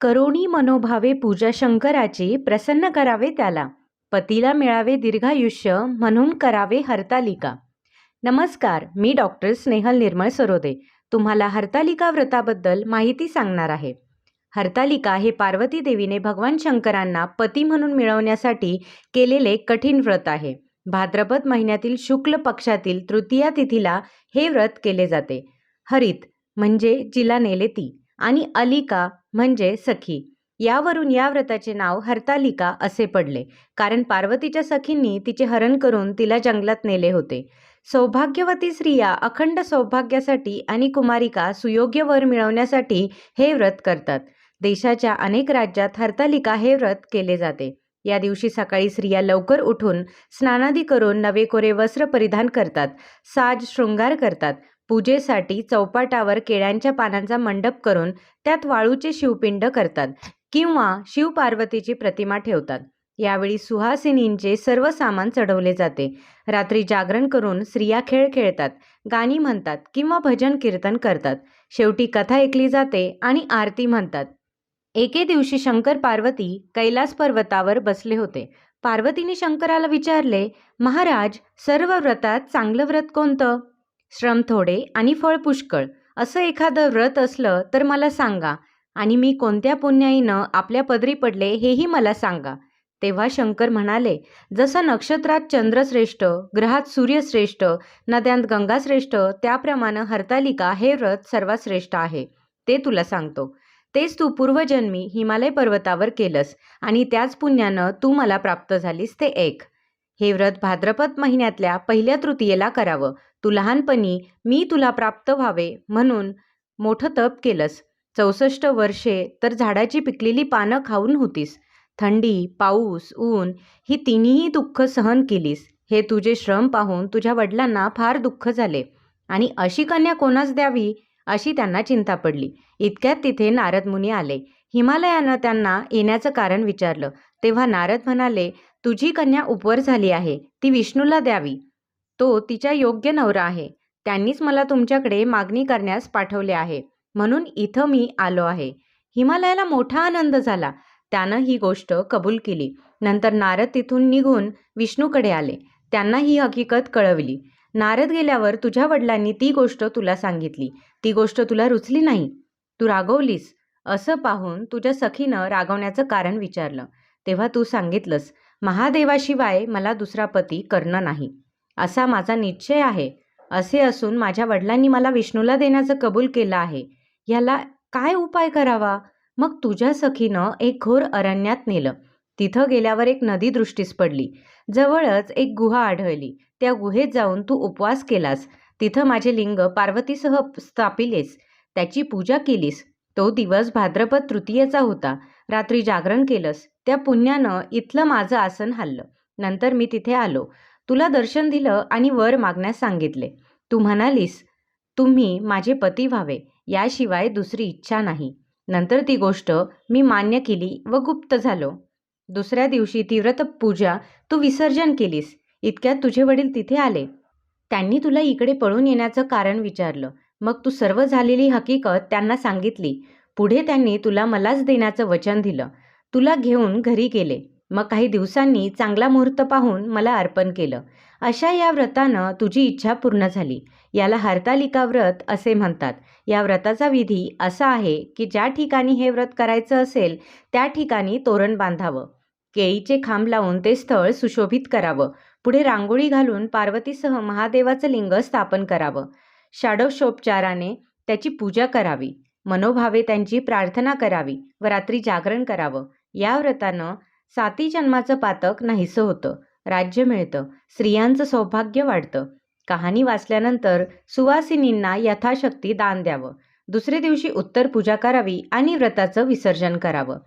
करुणी मनोभावे पूजा शंकराची, प्रसन्न करावे त्याला. पतीला मिळावे दीर्घायुष्य, म्हणून करावे हरतालिका. नमस्कार, मी डॉक्टर स्नेहल निर्मळ सरोदे तुम्हाला हरतालिका व्रताबद्दल माहिती सांगणार आहे. हरतालिका हे पार्वती देवीने भगवान शंकरांना पती म्हणून मिळवण्यासाठी केलेले कठीण व्रत आहे. भाद्रपद महिन्यातील शुक्ल पक्षातील तृतीया तिथीला हे व्रत केले जाते. हरित म्हणजे जिला नेले ती आणि अलिका म्हणजे सखी. यावरून या व्रताचे नाव हरतालिका असे पडले, कारण पार्वतीच्या सखींनी तिचे हरण करून तिला जंगलात नेले होते. सौभाग्यवती स्त्रिया अखंड सौभाग्यासाठी आणि कुमारिका सुयोग्य वर मिळवण्यासाठी हे व्रत करतात. देशाच्या अनेक राज्यात हरतालिका हे व्रत केले जाते. या दिवशी सकाळी स्त्रिया लवकर उठून स्नानादी करून नवे कोरे वस्त्र परिधान करतात, साज शृंगार करतात. पूजेसाठी चौपाटावर केळ्यांच्या पानांचा मंडप करून त्यात वाळूचे शिवपिंड करतात किंवा शिवपार्वतीची प्रतिमा ठेवतात. यावेळी सुहासिनींचे सर्व सामान चढवले जाते. रात्री जागरण करून स्त्रिया खेळ खेळतात, गाणी म्हणतात किंवा भजन कीर्तन करतात. शेवटी कथा ऐकली जाते आणि आरती म्हणतात. एके दिवशी शंकर पार्वती कैलास पर्वतावर बसले होते. पार्वतीने शंकराला विचारले, महाराज, सर्व व्रतात चांगलं व्रत कोणतं? श्रम थोडे आणि फळ पुष्कळ असं एखादं व्रत असलं तर मला सांगा, आणि मी कोणत्या पुण्याईनं आपल्या पदरी पडले हेही मला सांगा. तेव्हा शंकर म्हणाले, जसं नक्षत्रात चंद्रश्रेष्ठ, ग्रहात सूर्यश्रेष्ठ, नद्यांत गंगाश्रेष्ठ, त्याप्रमाणे हरतालिका हे व्रत सर्वात श्रेष्ठ आहे. ते तुला सांगतो. तेच तू पूर्वजन्मी हिमालय पर्वतावर केलंस आणि त्याच पुण्यानं तू मला प्राप्त झालीस ते ऐक. हे व्रत भाद्रपद महिन्यातल्या पहिल्या तृतीयेला करावं. तू लहानपणी मी तुला प्राप्त व्हावे म्हणून मोठं तप केलंस. 64 वर्षे तर झाडाची पिकलेली पानं खाऊन होतीस. थंडी, पाऊस, ऊन ही तिन्ही दुःख सहन केलीस. हे तुझे श्रम पाहून तुझ्या वडिलांना फार दुःख झाले आणि अशी कन्या कोणास द्यावी अशी त्यांना चिंता पडली. इतक्यात तिथे नारद मुनी आले. हिमालयानं त्यांना येण्याचं कारण विचारलं. तेव्हा नारद म्हणाले, तुझी कन्या उपवर झाली आहे, ती विष्णूला द्यावी. तो तिच्या योग्य नवरा आहे. त्यांनीच मला तुमच्याकडे मागणी करण्यास पाठवले आहे, म्हणून इथं मी आलो आहे. हिमालयाला मोठा आनंद झाला. त्यानं ही गोष्ट कबूल केली. नंतर नारद तिथून निघून विष्णूकडे आले. त्यांना ही हकीकत कळवली. नारद गेल्यावर तुझ्या वडिलांनी ती गोष्ट तुला सांगितली. ती गोष्ट तुला रुचली नाही, तू रागवलीस. असं पाहून तुझ्या सखीनं रागवण्याचं कारण विचारलं. तेव्हा तू सांगितलंस, महादेवाशिवाय मला दुसरा पती करणं नाही, असा माझा निश्चय आहे. असे असून माझ्या वडिलांनी मला विष्णूला देण्याचं कबूल केलं आहे. याला काय उपाय करावा? मग तुझ्या सखीनं एक घोर अरण्यात नेलं. तिथं गेल्यावर एक नदी दृष्टीस पडली. जवळच एक गुहा आढळली. त्या गुहेत जाऊन तू उपवास केलास. तिथं माझे लिंग पार्वतीसह स्थापिलेस. त्याची पूजा केलीस. तो दिवस भाद्रपद तृतीयेचा होता. रात्री जागरण केलंस. त्या पुण्यानं इथलं माझं आसन हल्लं. नंतर मी तिथे आलो. तुला दर्शन दिलं आणि वर मागण्यास सांगितले. तू म्हणालीस, तुम्ही माझे पती व्हावे, याशिवाय दुसरी इच्छा नाही. नंतर ती गोष्ट मी मान्य केली व गुप्त झालो. दुसऱ्या दिवशी ती व्रत पूजा तू विसर्जन केलीस. इतक्यात तुझे वडील तिथे आले. त्यांनी तुला इकडे पळून येण्याचं कारण विचारलं. मग तू सर्व झालेली हकीकत त्यांना सांगितली. पुढे त्यांनी तुला मलाच देण्याचं वचन दिलं. तुला घेऊन घरी गेले. मग काही दिवसांनी चांगला मुहूर्त पाहून मला अर्पण केलं. अशा या व्रतानं तुझी इच्छा पूर्ण झाली. याला हरतालिका व्रत असे म्हणतात. या व्रताचा विधी असा आहे की ज्या ठिकाणी हे व्रत करायचं असेल त्या ठिकाणी तोरण बांधावं. केळीचे खांब लावून ते स्थळ सुशोभित करावं. पुढे रांगोळी घालून पार्वतीसह महादेवाचं लिंग स्थापन करावं. षोडशोपचाराने त्याची पूजा करावी. मनोभावे त्यांची प्रार्थना करावी व रात्री जागरण करावं. या व्रतानं 7 जन्माचं पातक नाहीसं होतं. राज्य मिळतं. स्त्रियांचं सौभाग्य वाढतं. कहाणी वाचल्यानंतर सुवासिनींना यथाशक्ती दान द्यावं. दुसरे दिवशी उत्तर पूजा करावी आणि व्रताचं विसर्जन करावं.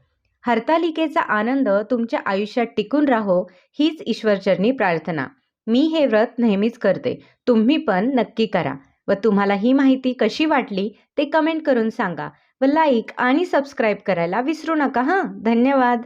हरतालिकेचा आनंद तुमच्या आयुष्यात टिकून राहो हीच ईश्वरचरणी प्रार्थना. मी हे व्रत नेहमीच करते. तुम्ही पण नक्की करा. व तुम्हाला ही माहिती कशी वाटली ते कमेंट करून सांगा व लाईक आणि सबस्क्राईब करायला विसरू नका. धन्यवाद.